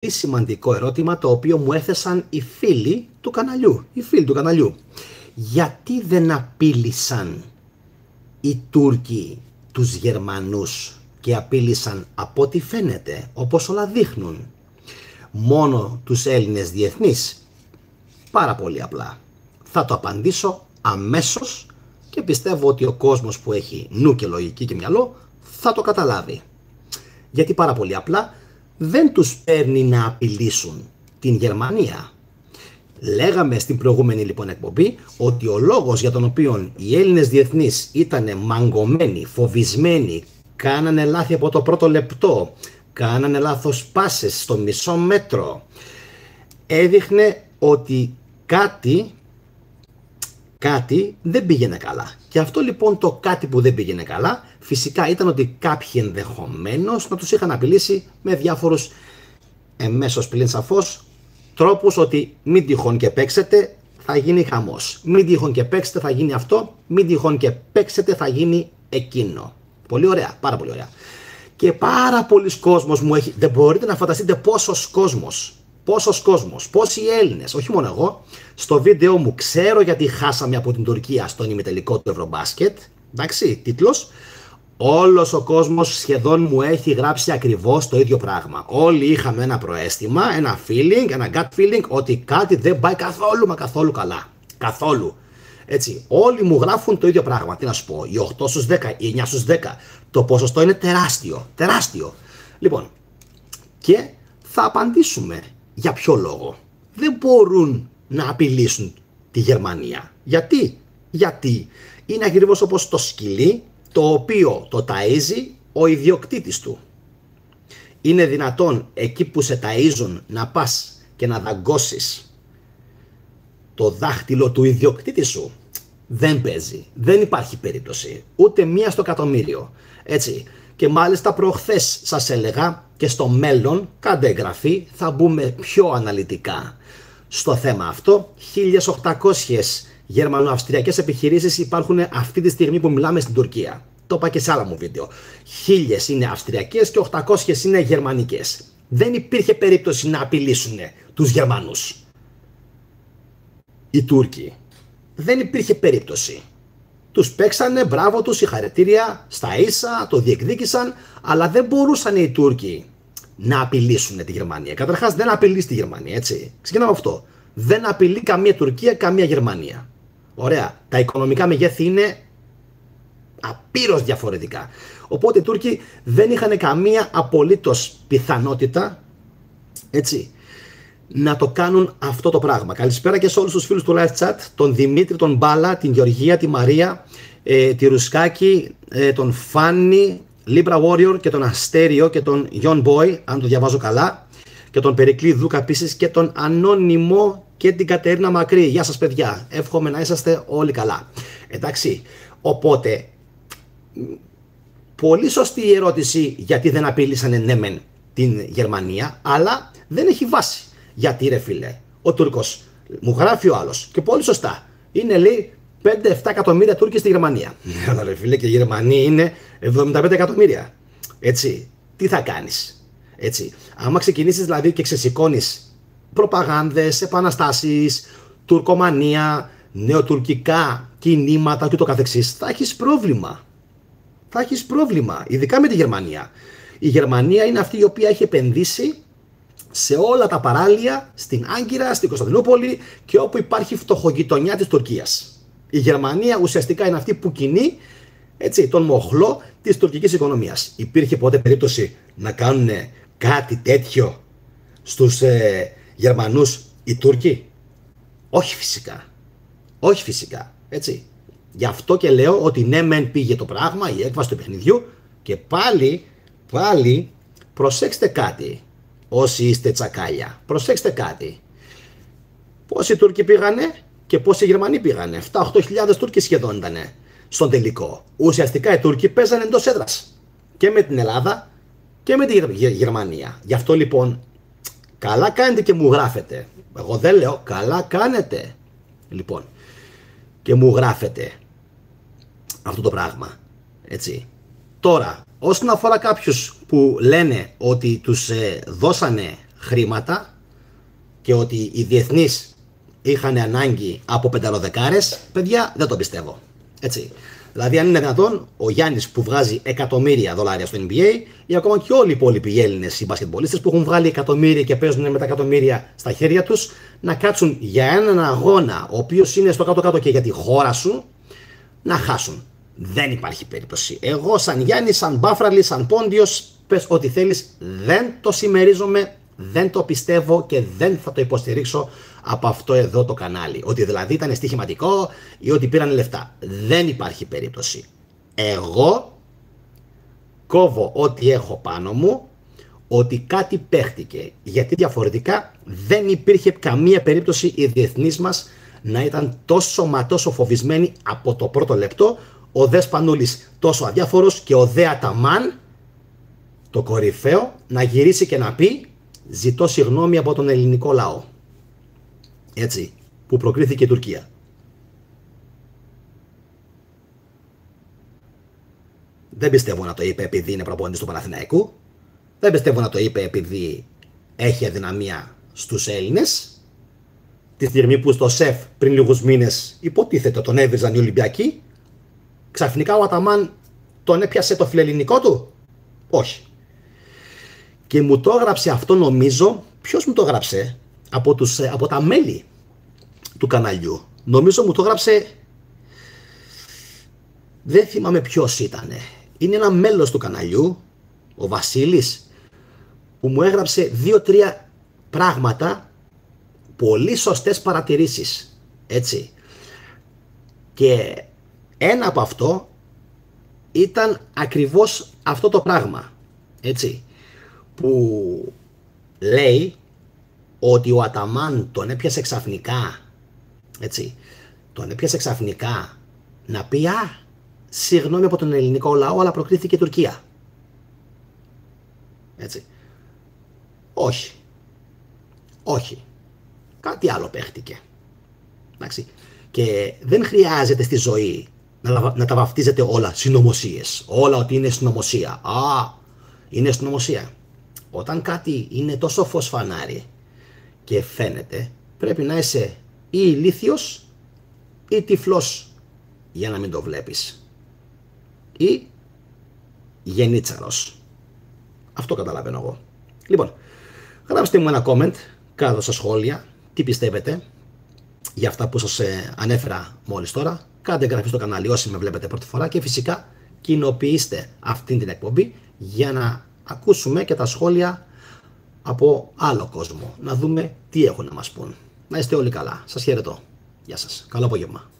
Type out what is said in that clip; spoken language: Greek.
σημαντικό ερώτημα το οποίο μου έθεσαν οι φίλοι του καναλιού. Γιατί δεν απείλησαν οι Τούρκοι τους Γερμανούς και απείλησαν, από ό,τι φαίνεται, όπως όλα δείχνουν, μόνο τους Έλληνες διεθνείς? Πάρα πολύ απλά. Θα το απαντήσω αμέσως και πιστεύω ότι ο κόσμος που έχει νου και λογική και μυαλό θα το καταλάβει. Γιατί πάρα πολύ απλά δεν τους παίρνει να απειλήσουν την Γερμανία. Λέγαμε στην προηγούμενη λοιπόν εκπομπή ότι ο λόγος για τον οποίο οι Έλληνες διεθνείς ήταν μαγκωμένοι, φοβισμένοι, κάνανε λάθη από το πρώτο λεπτό, κάνανε λάθος πάσες στο μισό μέτρο, έδειχνε ότι κάτι δεν πήγαινε καλά. Και αυτό λοιπόν το κάτι που δεν πήγαινε καλά φυσικά ήταν ότι κάποιοι ενδεχομένως να τους είχαν απειλήσει με διάφορους εμέσως πλην σαφώς τρόπους, ότι μην τυχόν και παίξετε θα γίνει χαμός, μην τυχόν και παίξετε θα γίνει αυτό, μην τυχόν και παίξετε θα γίνει εκείνο. Πολύ ωραία, πάρα πολύ ωραία. Και πάρα πολλοί κόσμος μου έχει, δεν μπορείτε να φανταστείτε πόσος κόσμος, πόσοι Έλληνες, όχι μόνο εγώ, στο βίντεο μου ξέρω γιατί χάσαμε από την Τουρκία στον ημιτελικό του Ευρωμπάσκετ, εντάξει, τίτλος, όλος ο κόσμος σχεδόν μου έχει γράψει ακριβώς το ίδιο πράγμα. Όλοι είχαμε ένα προαίσθημα, ένα feeling, ένα gut feeling, ότι κάτι δεν πάει καθόλου καλά. Καθόλου. Έτσι, όλοι μου γράφουν το ίδιο πράγμα. Τι να σου πω, οι 8 στους 10, οι 9 στους 10, το ποσοστό είναι τεράστιο. Λοιπόν, και θα απαντήσουμε για ποιο λόγο δεν μπορούν να απειλήσουν τη Γερμανία. Γιατί είναι ακριβώς όπως το σκυλί το οποίο το ταΐζει ο ιδιοκτήτης του. Είναι δυνατόν εκεί που σε ταΐζουν να πας και να δαγκώσεις το δάχτυλο του ιδιοκτήτη σου? Δεν παίζει, δεν υπάρχει περίπτωση, ούτε μία στο εκατομμύριο. Έτσι, και μάλιστα προχθές σας έλεγα και στο μέλλον, κάντε εγγραφή, θα μπούμε πιο αναλυτικά στο θέμα αυτό. 1.800 γερμανοαυστριακές επιχειρήσεις υπάρχουν αυτή τη στιγμή που μιλάμε στην Τουρκία. Το είπα και σε άλλα μου βίντεο. 1.000 είναι αυστριακές και 800 είναι γερμανικές. Δεν υπήρχε περίπτωση να απειλήσουν τους Γερμανούς οι Τούρκοι. Δεν υπήρχε περίπτωση. Τους παίξανε, μπράβο τους, συγχαρητήρια, στα ίσα, το διεκδίκησαν, αλλά δεν μπορούσαν οι Τούρκοι να απειλήσουν τη Γερμανία. Καταρχάς δεν απειλεί τη Γερμανία, έτσι. Ξεκινάμε αυτό. Δεν απειλεί καμία Τουρκία, καμία Γερμανία. Ωραία. Τα οικονομικά μεγέθη είναι απείρως διαφορετικά. Οπότε οι Τούρκοι δεν είχαν καμία απολύτως πιθανότητα, έτσι, να το κάνουν αυτό το πράγμα. Καλησπέρα και σε όλους τους φίλους του live chat, τον Δημήτρη, τον Μπάλα, την Γεωργία, τη Μαρία, τη Ρουσκάκη, τον Φάνη, Libra Warrior και τον Αστέριο και τον Young Boy, αν το διαβάζω καλά, και τον Περικλή Δούκα επίσης και τον Ανώνυμο και την Κατερίνα Μακρύ. Γεια σας παιδιά, εύχομαι να είσαστε όλοι καλά. Εντάξει, οπότε πολύ σωστή η ερώτηση γιατί δεν απείλησανε ναι μεν την Γερμανία, αλλά δεν έχει βάση. Γιατί ρε φίλε, ο Τούρκος, μου γράφει ο άλλος και πολύ σωστά, είναι λέει 5-7 εκατομμύρια Τούρκοι στη Γερμανία. Αλλά ρε φίλε, και η Γερμανία είναι 75 εκατομμύρια. Έτσι, τι θα κάνεις? Έτσι, άμα ξεκινήσεις δηλαδή και ξεσηκώνεις προπαγάνδες, επαναστάσεις, τουρκομανία, νεοτουρκικά κινήματα και το καθεξής, θα έχεις πρόβλημα. Θα έχεις πρόβλημα, ειδικά με τη Γερμανία. Η Γερμανία είναι αυτή η οποία έχει επενδύσει σε όλα τα παράλια, στην Άγκυρα, στην Κωνσταντινούπολη και όπου υπάρχει φτωχογειτονιά της Τουρκίας. Η Γερμανία ουσιαστικά είναι αυτή που κινεί, έτσι, τον μοχλό της τουρκικής οικονομίας. Υπήρχε ποτέ περίπτωση να κάνουν κάτι τέτοιο στους Γερμανούς οι Τούρκοι? Όχι φυσικά. Όχι φυσικά. Έτσι. Γι' αυτό και λέω ότι ναι μεν πήγε το πράγμα, η έκβαση του παιχνιδιού, και πάλι προσέξτε κάτι. Όσοι είστε τσακάλια, προσέξτε κάτι. Πόσοι Τούρκοι πήγανε και πόσοι Γερμανοί πήγανε? 7-8 χιλιάδες Τούρκοι σχεδόν ήταν στον τελικό. Ουσιαστικά οι Τούρκοι παίζανε εντός έδρας και με την Ελλάδα και με τη Γερμανία. Γι' αυτό λοιπόν καλά κάνετε και μου γράφετε. Εγώ δεν λέω, καλά κάνετε λοιπόν και μου γράφετε αυτό το πράγμα. Έτσι. Τώρα, όσον αφορά κάποιους που λένε ότι τους δώσανε χρήματα και ότι οι διεθνείς είχαν ανάγκη από πενταροδεκάρες, παιδιά, δεν το πιστεύω. Έτσι. Δηλαδή, αν είναι δυνατόν, ο Γιάννης που βγάζει εκατομμύρια δολάρια στο NBA ή ακόμα και όλοι οι υπόλοιποι Έλληνες οι μπασκετμπολίστες που έχουν βγάλει εκατομμύρια και παίζουν με τα εκατομμύρια στα χέρια τους, να κάτσουν για έναν αγώνα, ο οποίος είναι στο κάτω-κάτω και για τη χώρα σου, να χάσουν. Δεν υπάρχει περίπτωση. Εγώ, σαν Γιάννη, σαν Μπάφραλη, σαν Πόντιος, πες ό,τι θέλεις, δεν το συμμερίζομαι, δεν το πιστεύω και δεν θα το υποστηρίξω από αυτό εδώ το κανάλι. Ότι δηλαδή ήταν στοιχηματικό ή ότι πήραν λεφτά. Δεν υπάρχει περίπτωση. Εγώ κόβω ό,τι έχω πάνω μου, ότι κάτι παίχτηκε. Γιατί διαφορετικά δεν υπήρχε καμία περίπτωση οι διεθνείς μας να ήταν τόσο μα τόσο φοβισμένοι από το πρώτο λεπτό. Ο Δε Σπανούλης τόσο αδιάφορος και ο Δε Αταμάν, το κορυφαίο, να γυρίσει και να πει ζητώ συγγνώμη από τον ελληνικό λαό. Έτσι, που προκρίθηκε η Τουρκία. Δεν πιστεύω να το είπε επειδή είναι προπονητής του Παναθηναϊκού. Δεν πιστεύω να το είπε επειδή έχει αδυναμία στους Έλληνες. Τη στιγμή που στο ΣΕΦ πριν λίγους μήνες υποτίθεται τον έβριζαν οι Ολυμπιακοί, ξαφνικά ο Αταμάν τον έπιασε το φιλελληνικό του. Όχι. Και μου το έγραψε αυτό, νομίζω, ποιος μου το έγραψε, από τα μέλη του καναλιού. Νομίζω μου το έγραψε, δεν θυμάμαι ποιος ήτανε. Είναι ένα μέλος του καναλιού, ο Βασίλης, που μου έγραψε 2-3 πράγματα, πολύ σωστές παρατηρήσεις. Έτσι. Και ένα από αυτό ήταν ακριβώς αυτό το πράγμα. Έτσι. Που λέει ότι ο Αταμάν τον έπιασε ξαφνικά, έτσι, τον έπιασε ξαφνικά να πει συγγνώμη από τον ελληνικό λαό, αλλά προκρίθηκε η Τουρκία. Έτσι. Όχι. Όχι. Κάτι άλλο παίχτηκε. Εντάξει. Και δεν χρειάζεται στη ζωή να τα βαφτίζετε όλα συνωμοσίες. Όλα ότι είναι συνωμοσία. Είναι συνωμοσία. Όταν κάτι είναι τόσο φως φανάρι και φαίνεται, πρέπει να είσαι ή ηλίθιος ή τυφλός για να μην το βλέπεις. Ή γενίτσαρος. Αυτό καταλαβαίνω εγώ. Λοιπόν, γράψτε μου ένα comment κάτω στα σχόλια τι πιστεύετε για αυτά που σας ανέφερα μόλις τώρα. Κάντε εγγραφή στο κανάλι όσοι με βλέπετε πρώτη φορά και φυσικά κοινοποιήστε αυτήν την εκπομπή για να ακούσουμε και τα σχόλια από άλλο κόσμο. Να δούμε τι έχουν να μας πούν. Να είστε όλοι καλά. Σας χαιρετώ. Γεια σας. Καλό απόγευμα.